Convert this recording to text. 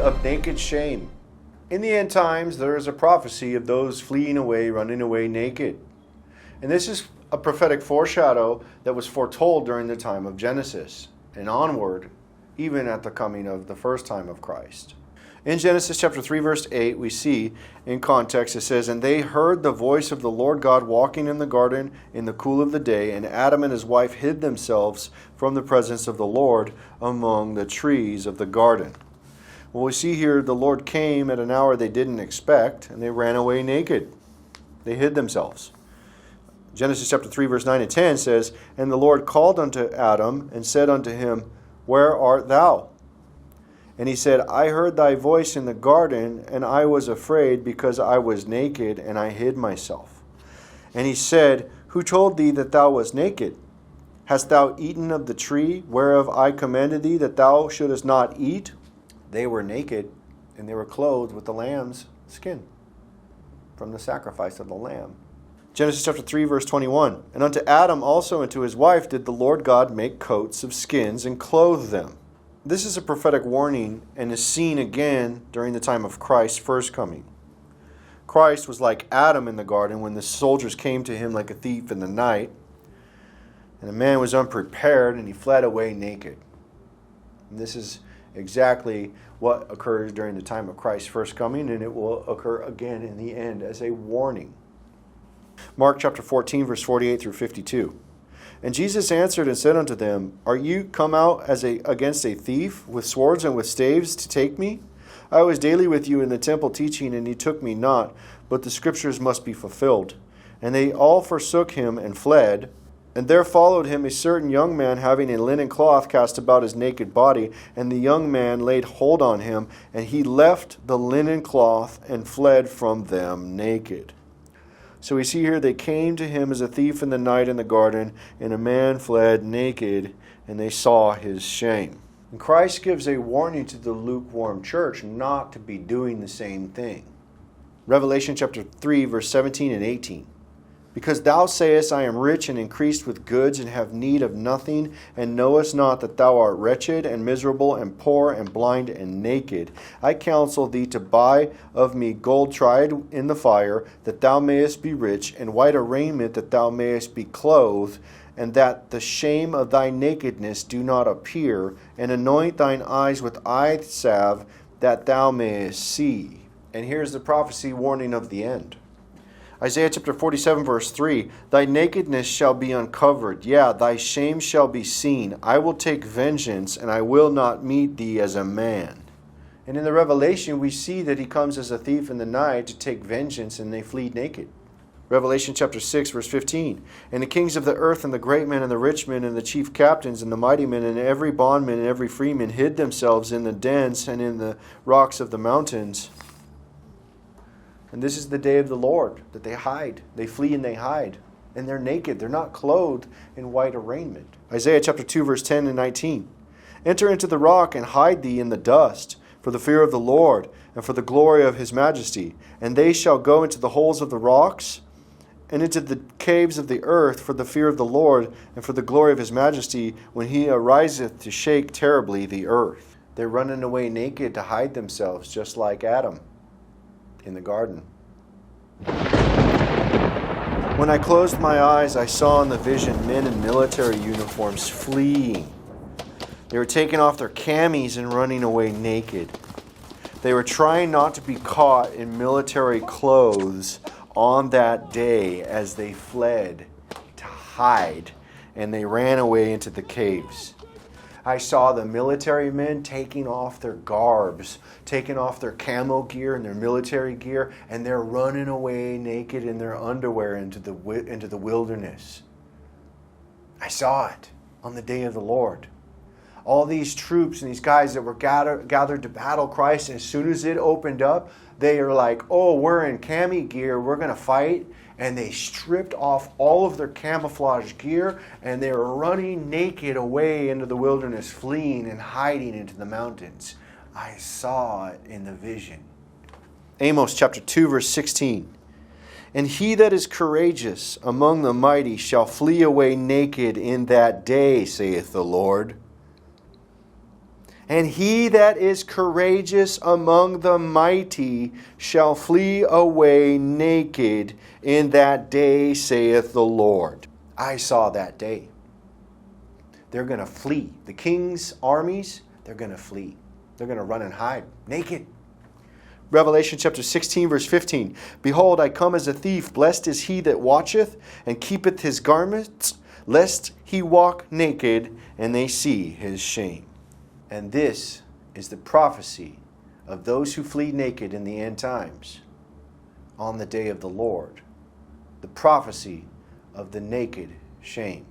of naked shame. In the end times, there is a prophecy of those fleeing away, running away naked. And this is a prophetic foreshadow that was foretold during the time of Genesis and onward, even at the coming of the first time of Christ. In Genesis chapter 3, verse 8, we see in context it says, "And they heard the voice of the Lord God walking in the garden in the cool of the day, and Adam and his wife hid themselves from the presence of the Lord among the trees of the garden." Well, we see here the Lord came at an hour they didn't expect, and they ran away naked. They hid themselves. Genesis chapter 3, verse 9 and 10 says, "And the Lord called unto Adam and said unto him, Where art thou? And he said, I heard thy voice in the garden, and I was afraid, because I was naked, and I hid myself. And he said, Who told thee that thou wast naked? Hast thou eaten of the tree whereof I commanded thee that thou shouldest not eat? They were naked, and they were clothed with the lamb's skin from the sacrifice of the lamb." Genesis chapter 3, verse 21. "And unto Adam also and to his wife did the Lord God make coats of skins and clothe them." This is a prophetic warning and is seen again during the time of Christ's first coming. Christ was like Adam in the garden when the soldiers came to him like a thief in the night. And the man was unprepared and he fled away naked. And this is exactly what occurs during the time of Christ's first coming, and it will occur again in the end as a warning. Mark chapter 14, verse 48 through 52. "And Jesus answered and said unto them, Are you come out against a thief with swords and with staves to take me? I was daily with you in the temple teaching, and ye took me not, but the scriptures must be fulfilled. And they all forsook him and fled. And there followed him a certain young man having a linen cloth cast about his naked body. And the young man laid hold on him, and he left the linen cloth and fled from them naked." So we see here they came to him as a thief in the night in the garden, and a man fled naked, and they saw his shame. And Christ gives a warning to the lukewarm church not to be doing the same thing. Revelation chapter 3, verse 17 and 18. "Because thou sayest, I am rich and increased with goods, and have need of nothing, and knowest not that thou art wretched and miserable and poor and blind and naked, I counsel thee to buy of me gold tried in the fire, that thou mayest be rich, and white raiment, that thou mayest be clothed, and that the shame of thy nakedness do not appear, and anoint thine eyes with eye salve, that thou mayest see." And here's the prophecy warning of the end. Isaiah chapter 47, verse 3, "Thy nakedness shall be uncovered, yea, thy shame shall be seen. I will take vengeance, and I will not meet thee as a man." And in the Revelation, we see that he comes as a thief in the night to take vengeance, and they flee naked. Revelation chapter 6, verse 15, "And the kings of the earth, and the great men, and the rich men, and the chief captains, and the mighty men, and every bondman, and every freeman hid themselves in the dens and in the rocks of the mountains." And this is the day of the Lord, that they hide. They flee and they hide. And they're naked. They're not clothed in white raiment. Isaiah chapter 2, verse 10 and 19. "Enter into the rock and hide thee in the dust, for the fear of the Lord, and for the glory of his majesty. And they shall go into the holes of the rocks, and into the caves of the earth, for the fear of the Lord, and for the glory of his majesty, when he ariseth to shake terribly the earth." They're running away naked to hide themselves, just like Adam in the garden. "When I closed my eyes, I saw in the vision men in military uniforms fleeing. They were taking off their camis and running away naked. They were trying not to be caught in military clothes on that day as they fled to hide, and they ran away into the caves. I saw the military men taking off their garbs, taking off their camo gear and their military gear, and they're running away naked in their underwear into the wilderness. I saw it on the day of the Lord. All these troops and these guys that were gathered to battle Christ, and as soon as it opened up, they are like, "Oh, we're in cami gear, we're going to fight." And they stripped off all of their camouflage gear, and they were running naked away into the wilderness, fleeing and hiding into the mountains. I saw it in the vision. Amos chapter 2, verse 16. "And he that is courageous among the mighty shall flee away naked in that day, saith the Lord. And he that is courageous among the mighty shall flee away naked in that day, saith the Lord. I saw that day. They're going to flee. The king's armies, they're going to flee. They're going to run and hide naked. Revelation chapter 16, verse 15. Behold, I come as a thief. Blessed is he that watcheth and keepeth his garments, lest he walk naked and they see his shame. And this is the prophecy of those who flee naked in the end times on the day of the Lord. The prophecy of the naked shame.